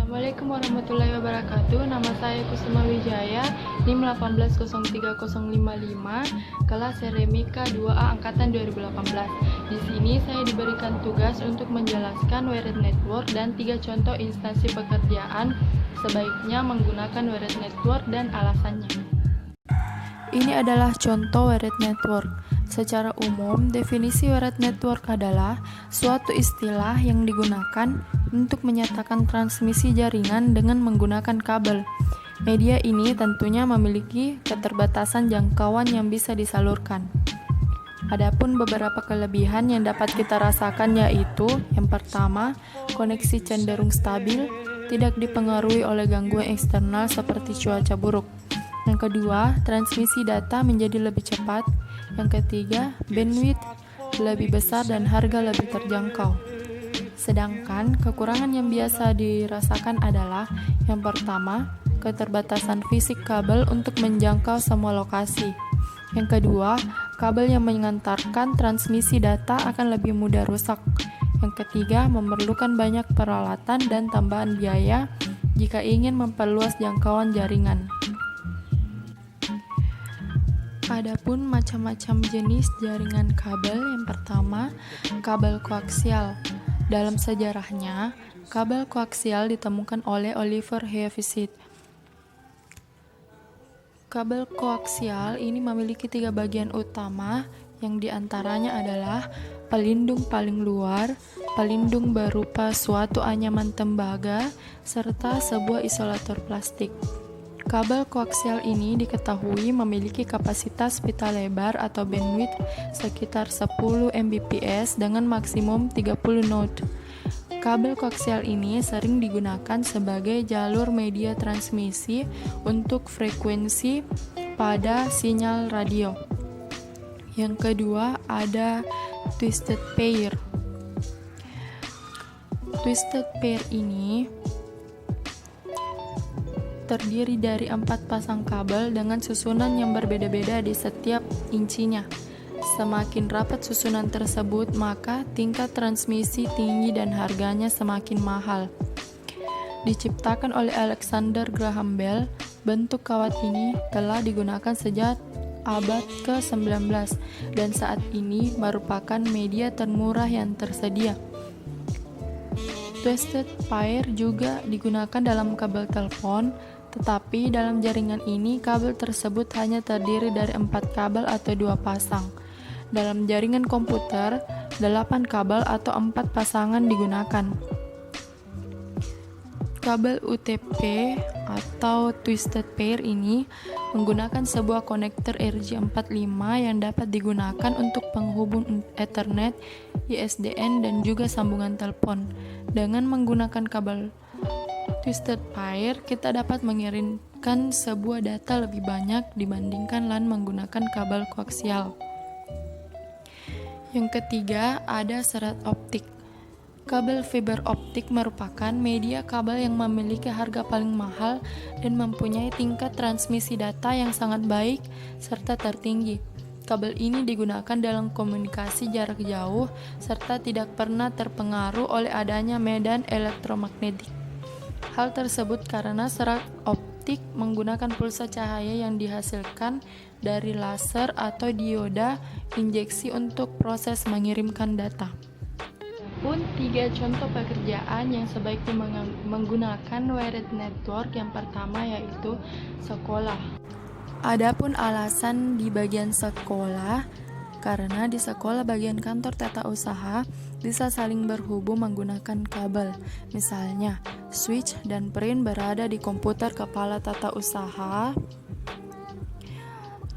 Assalamualaikum warahmatullahi wabarakatuh. Nama saya Kusuma Wijaya, NIM 1803055, kelas Seremika 2A angkatan 2018. Di sini saya diberikan tugas untuk menjelaskan Wired Network dan 3 contoh instansi pekerjaan sebaiknya menggunakan Wired Network dan alasannya. Ini adalah contoh Wired Network. Secara umum, definisi Wired Network adalah suatu istilah yang digunakan untuk menyatakan transmisi jaringan dengan menggunakan kabel. Media ini tentunya memiliki keterbatasan jangkauan yang bisa disalurkan. Adapun beberapa kelebihan yang dapat kita rasakan yaitu, yang pertama, koneksi cenderung stabil, tidak dipengaruhi oleh gangguan eksternal seperti cuaca buruk. Yang kedua, transmisi data menjadi lebih cepat. Yang ketiga, bandwidth lebih besar dan harga lebih terjangkau. Sedangkan kekurangan yang biasa dirasakan adalah, yang pertama, keterbatasan fisik kabel untuk menjangkau semua lokasi. Yang kedua, kabel yang mengantarkan transmisi data akan lebih mudah rusak. Yang ketiga, memerlukan banyak peralatan dan tambahan biaya jika ingin memperluas jangkauan jaringan. Adapun macam-macam jenis jaringan kabel, yang pertama, kabel koaksial. Dalam sejarahnya, kabel koaksial ditemukan oleh Oliver Heaviside. Kabel koaksial ini memiliki 3 bagian utama, yang diantaranya adalah pelindung paling luar, pelindung berupa suatu anyaman tembaga, serta sebuah isolator plastik. Kabel koaksial ini diketahui memiliki kapasitas pita lebar atau bandwidth sekitar 10 Mbps dengan maksimum 30 node. Kabel koaksial ini sering digunakan sebagai jalur media transmisi untuk frekuensi pada sinyal radio. Yang kedua ada twisted pair. Twisted pair ini terdiri dari 4 pasang kabel dengan susunan yang berbeda-beda di setiap incinya. Semakin rapat susunan tersebut, maka tingkat transmisi tinggi dan harganya semakin mahal. Diciptakan oleh Alexander Graham Bell, bentuk kawat ini telah digunakan sejak abad ke-19 dan saat ini merupakan media termurah yang tersedia. Twisted pair juga digunakan dalam kabel telepon, tetapi dalam jaringan ini kabel tersebut hanya terdiri dari 4 kabel atau 2 pasang. Dalam jaringan komputer, 8 kabel atau 4 pasangan digunakan. Kabel UTP atau twisted pair ini menggunakan sebuah konektor RJ45 yang dapat digunakan untuk penghubung Ethernet, ISDN, dan juga sambungan telepon. Dengan menggunakan kabel twisted pair, kita dapat mengirimkan sebuah data lebih banyak dibandingkan LAN menggunakan kabel koaksial. Yang ketiga, ada serat optik. Kabel fiber optik merupakan media kabel yang memiliki harga paling mahal dan mempunyai tingkat transmisi data yang sangat baik serta tertinggi. Kabel ini digunakan dalam komunikasi jarak jauh serta tidak pernah terpengaruh oleh adanya medan elektromagnetik. Hal tersebut karena serat optik menggunakan pulsa cahaya yang dihasilkan dari laser atau dioda injeksi untuk proses mengirimkan data. Pun 3 contoh pekerjaan yang sebaiknya menggunakan wired network. Yang pertama yaitu sekolah. Adapun alasan di bagian sekolah, karena di sekolah bagian kantor tata usaha bisa saling berhubung menggunakan kabel. Misalnya, switch dan print berada di komputer kepala tata usaha,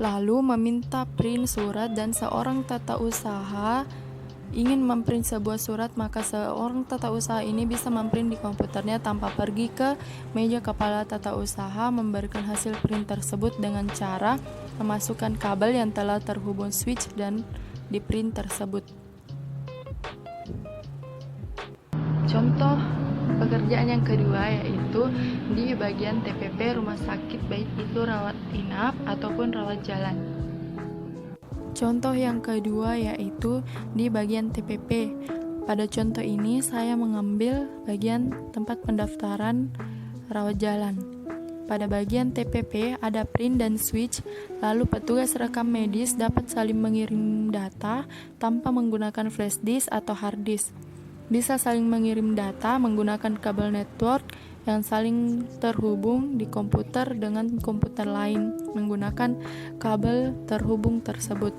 lalu meminta print surat dan seorang tata usaha ingin memprint sebuah surat, maka seorang tata usaha ini bisa memprint di komputernya tanpa pergi ke meja kepala tata usaha, memberikan hasil print tersebut dengan cara memasukkan kabel yang telah terhubung switch dan di print tersebut. Contoh pekerjaan yang kedua yaitu di bagian TPP rumah sakit, baik itu rawat inap ataupun rawat jalan. Contoh yang kedua yaitu di bagian TPP. Pada contoh ini saya mengambil bagian tempat pendaftaran rawat jalan. Pada bagian TPP ada print dan switch, lalu petugas rekam medis dapat saling mengirim data tanpa menggunakan flash disk atau hard disk. Bisa saling mengirim data menggunakan kabel network yang saling terhubung di komputer dengan komputer lain menggunakan kabel terhubung tersebut.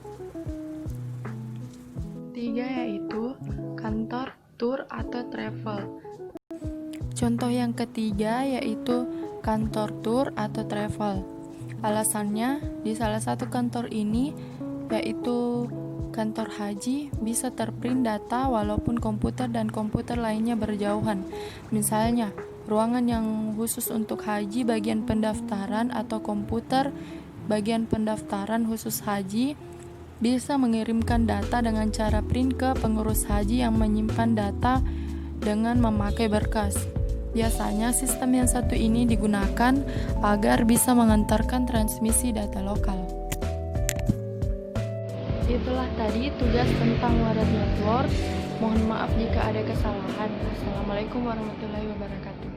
3 yaitu kantor, tour, atau travel. Contoh yang ketiga yaitu kantor tour atau travel. Alasannya, di salah satu kantor ini, yaitu kantor haji, bisa terprint data walaupun komputer dan komputer lainnya berjauhan. Misalnya, ruangan yang khusus untuk haji bagian pendaftaran atau komputer bagian pendaftaran khusus haji bisa mengirimkan data dengan cara print ke pengurus haji yang menyimpan data dengan memakai berkas. Biasanya sistem yang satu ini digunakan agar bisa mengantarkan transmisi data lokal. Itulah tadi tugas tentang Warat Network. Mohon maaf jika ada kesalahan. Assalamualaikum warahmatullahi wabarakatuh.